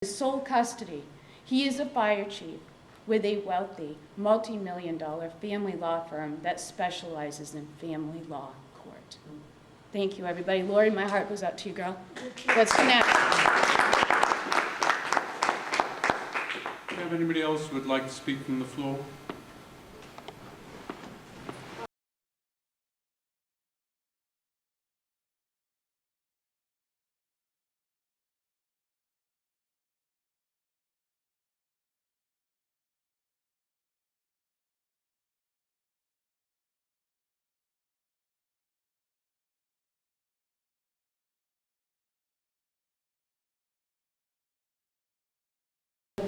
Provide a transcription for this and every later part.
Sole custody. He is a fire chief with a wealthy, multi-million-dollar family law firm that specializes in family law court. Thank you, everybody. Lori, my heart goes out to you, girl. What's next? Do you have anybody else who would like to speak from the floor?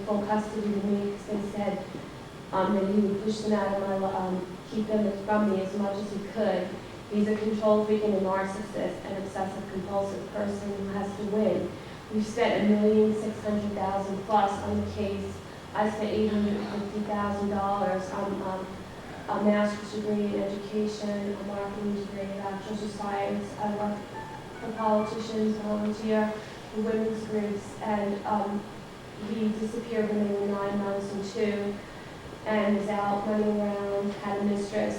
Full custody to me because they said that he would push them out of my, keep them from me as much as he could. He's a control freak and a narcissist, an obsessive compulsive person who has to win. We've spent $1,600,000 plus on the case. I spent $850,000 on a master's degree in education, a marketing degree, a bachelor's of science. I work for politicians, volunteer for women's groups, and he disappeared when they were 9 months and 2, and was out running around, had a mistress.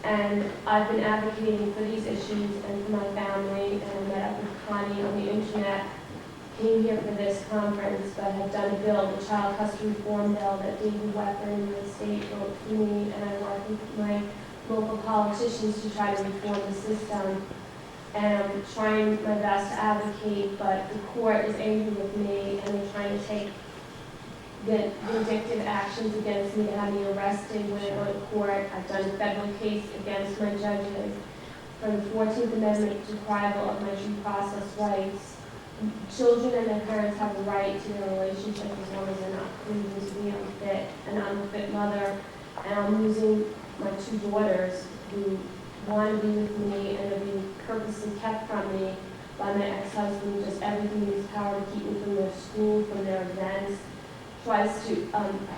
And I've been advocating for these issues and for my family, and I met up with Connie on the internet, came here for this conference, but have done a bill, the child custody reform bill that David Wecker in the state wrote for me, and I work with my local politicians to try to reform the system. And I'm trying my best to advocate, but the court is angry with me, and they're trying to take the vindictive actions against me to have me arrested when I go to court. I've done a federal case against my judges for the 14th Amendment deprival of my due process rights. Children and their parents have a right to their relationship as long as they're not proven to be unfit, an unfit mother. And I'm losing my 2 daughters who want to be with me and are being purposely kept from me by my ex-husband, who does everything in his power to keep me from their school, from their events, tries to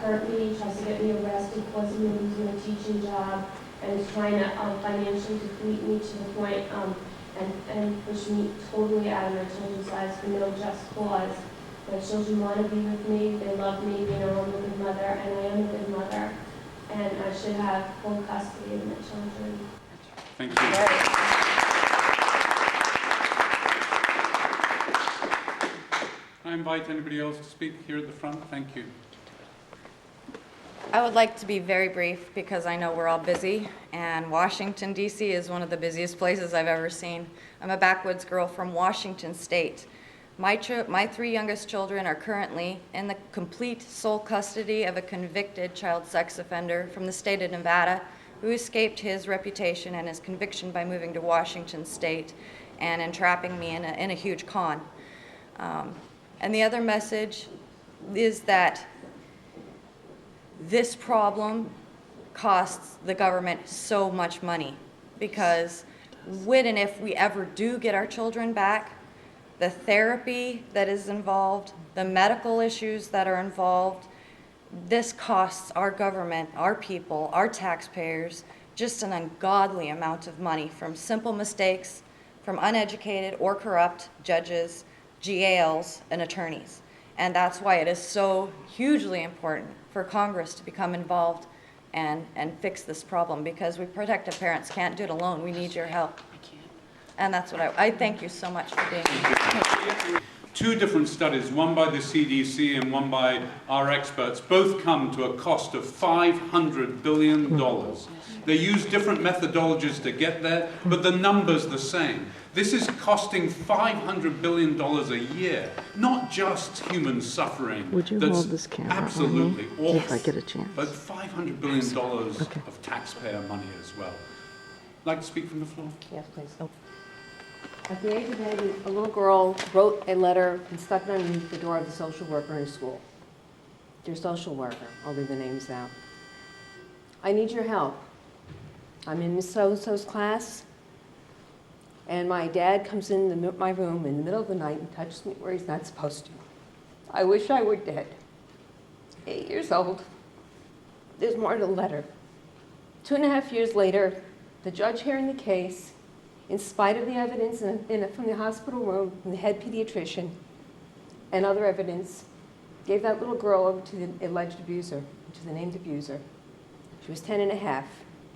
hurt me, tries to get me arrested, causing me to lose my teaching job, and is trying to financially deplete me to the point and push me totally out of my children's lives for no just cause. My children want to be with me, they love me, they know I'm a good mother, and I am a good mother, and I should have full custody of my children. Thank you. I invite anybody else to speak here at the front. Thank you. I would like to be very brief because I know we're all busy, and Washington, D.C. is one of the busiest places I've ever seen. I'm a backwoods girl from Washington State. My 3 youngest children are currently in the complete sole custody of a convicted child sex offender from the state of Nevada who escaped his reputation and his conviction by moving to Washington State and entrapping me in a huge con. And the other message is that this problem costs the government so much money, because when and if we ever do get our children back, the therapy that is involved, the medical issues that are involved, this costs our government, our people, our taxpayers, just an ungodly amount of money from simple mistakes, from uneducated or corrupt judges, GALs, and attorneys. And that's why it is so hugely important for Congress to become involved and fix this problem, because we protective parents can't do it alone. We need your help. And that's what I thank you so much for being here. 2 different studies, one by the CDC and one by our experts, both come to a cost of $500 billion. They use different methodologies to get there, but the number's the same. This is costing $500 billion a year, not just human suffering. Would you hold this camera absolutely on me, awful, if I get a chance? but $500 billion of taxpayer money as well. Like to speak from the floor? Yes, please. Oh. At the age of 8, a little girl wrote a letter and stuck it underneath the door of the social worker in school. Dear social worker, I'll leave the names out. I need your help. I'm in Miss So-and-so's class, and my dad comes in my room in the middle of the night and touches me where he's not supposed to. I wish I were dead. 8 years old. There's more to the letter. 2.5 years later, the judge hearing the case, in spite of the evidence from the hospital room, from the head pediatrician, and other evidence, gave that little girl over to the alleged abuser, to the named abuser. She was 10 and a half.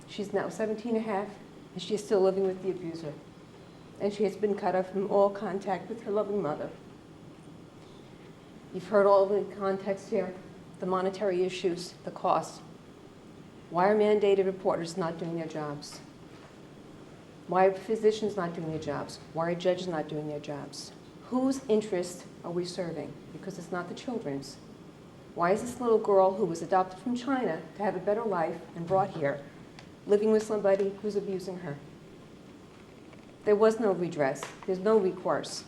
She's now 17 and a half, and she is still living with the abuser. And she has been cut off from all contact with her loving mother. You've heard all the context here, the monetary issues, the cost. Why are mandated reporters not doing their jobs? Why are physicians not doing their jobs? Why are judges not doing their jobs? Whose interest are we serving? Because it's not the children's. Why is this little girl who was adopted from China to have a better life and brought here, living with somebody who's abusing her? There was no redress. There's no recourse.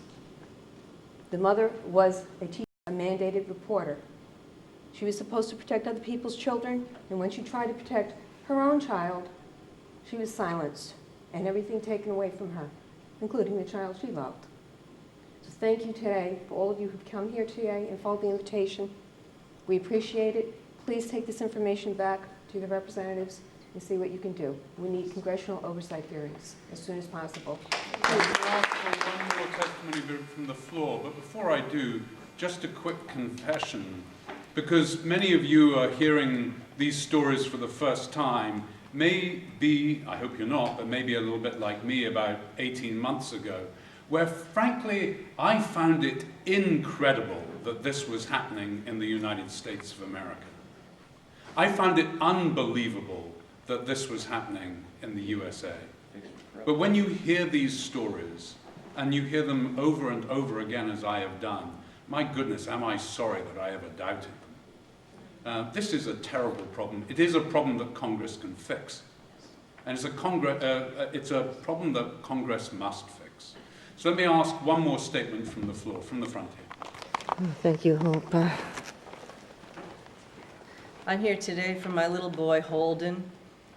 The mother was a teacher, a mandated reporter. She was supposed to protect other people's children, and when she tried to protect her own child, she was silenced and everything taken away from her, including the child she loved. So thank you today for all of you who've come here today and followed the invitation. We appreciate it. Please take this information back to the representatives and see what you can do. We need congressional oversight hearings as soon as possible. I'll ask for one more testimony from the floor, but before I do, just a quick confession. Because many of you are hearing these stories for the first time, may be, I hope you're not, but maybe a little bit like me about 18 months ago, where frankly, I found it incredible that this was happening in the United States of America. I found it unbelievable that this was happening in the USA. But when you hear these stories, and you hear them over and over again as I have done, my goodness, am I sorry that I ever doubted them. This is a terrible problem. It is a problem that Congress can fix. And it's a problem that Congress must fix. So let me ask one more statement from the floor, from the front here. Thank you, Hope. I'm here today for my little boy, Holden.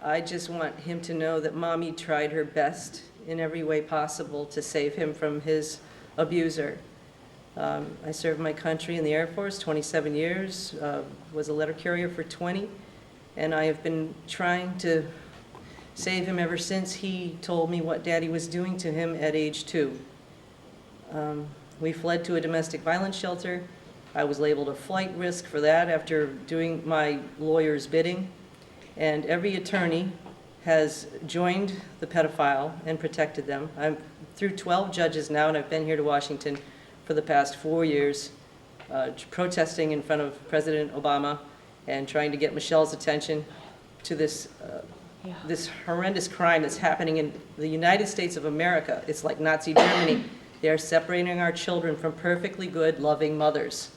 I just want him to know that Mommy tried her best in every way possible to save him from his abuser. I served my country in the Air Force 27 years, was a letter carrier for 20, and I have been trying to save him ever since he told me what Daddy was doing to him at age 2. We fled to a domestic violence shelter. I was labeled a flight risk for that after doing my lawyer's bidding, and every attorney has joined the pedophile and protected them. I'm through 12 judges now, and I've been here to Washington for the past 4 years, protesting in front of President Obama and trying to get Michelle's attention to this horrendous crime that's happening in the United States of America. It's like Nazi Germany. They are separating our children from perfectly good, loving mothers.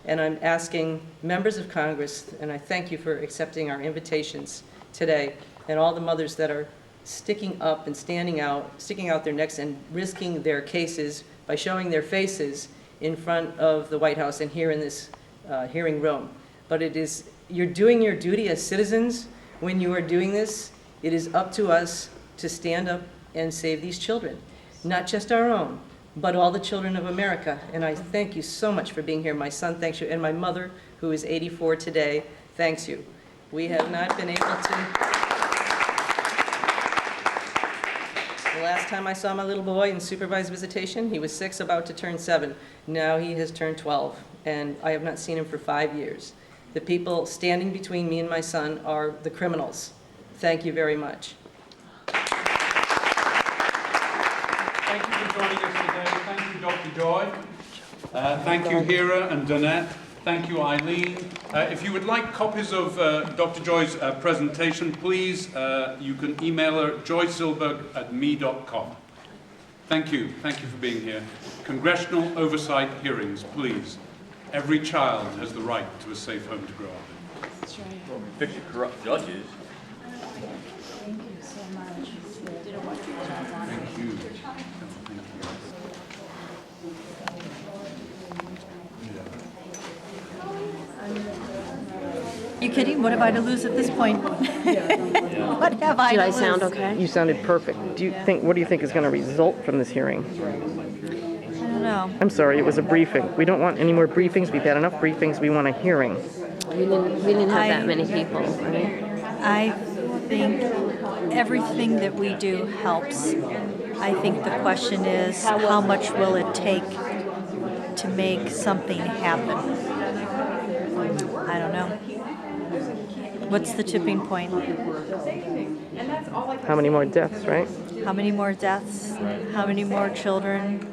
And I'm asking members of Congress, and I thank you for accepting our invitations today, and all the mothers that are sticking up and sticking out their necks and risking their cases by showing their faces in front of the White House and here in this hearing room. But you're doing your duty as citizens when you are doing this. It is up to us to stand up and save these children, not just our own, but all the children of America. And I thank you so much for being here. My son thanks you, and my mother, who is 84 today, thanks you. We have not been able to. The last time I saw my little boy in supervised visitation, he was 6, about to turn 7. Now he has turned 12, and I have not seen him for 5 years. The people standing between me and my son are the criminals. Thank you very much. Thank you for joining us today. Thank you, Dr. Joy. Thank you, Hira and Danette. Thank you, Eileen. If you would like copies of Dr. Joy's presentation, please, you can email her, joysilberg@me.com. Thank you. Thank you for being here. Congressional oversight hearings, please. Every child has the right to a safe home to grow up in. That's right. Well, we fix the corrupt judges. Thank you so much. You did a wonderful job on it. Thank you. You kidding? What have I to lose at this point? What have I Did to I lose? sound okay? You sounded perfect. What do you think is going to result from this hearing? I don't know. I'm sorry, it was a briefing. We don't want any more briefings. We've had enough briefings. We want a hearing. We didn't have that many people, right? I think everything that we do helps. I think the question is, how much will it take to make something happen? I don't know. What's the tipping point? How many more deaths, right? How many more deaths? How many more children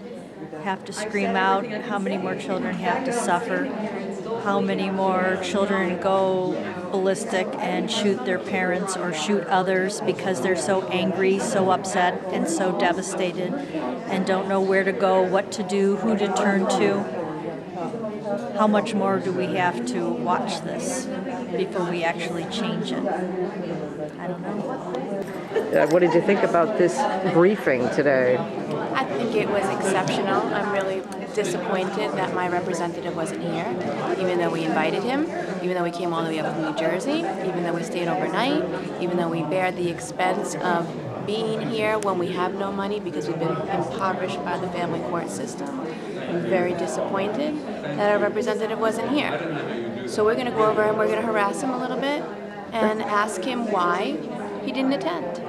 have to scream out? How many more children have to suffer? How many more children go ballistic and shoot their parents or shoot others because they're so angry, so upset, and so devastated, and don't know where to go, what to do, who to turn to? How much more do we have to watch this before we actually change it? I don't know. What did you think about this briefing today? I think it was exceptional. I'm really disappointed that my representative wasn't here, even though we invited him, even though we came all the way up from New Jersey, even though we stayed overnight, even though we bared the expense of being here when we have no money because we've been impoverished by the family court system. I'm very disappointed that our representative wasn't here. So we're going to go over and we're going to harass him a little bit and ask him why he didn't attend.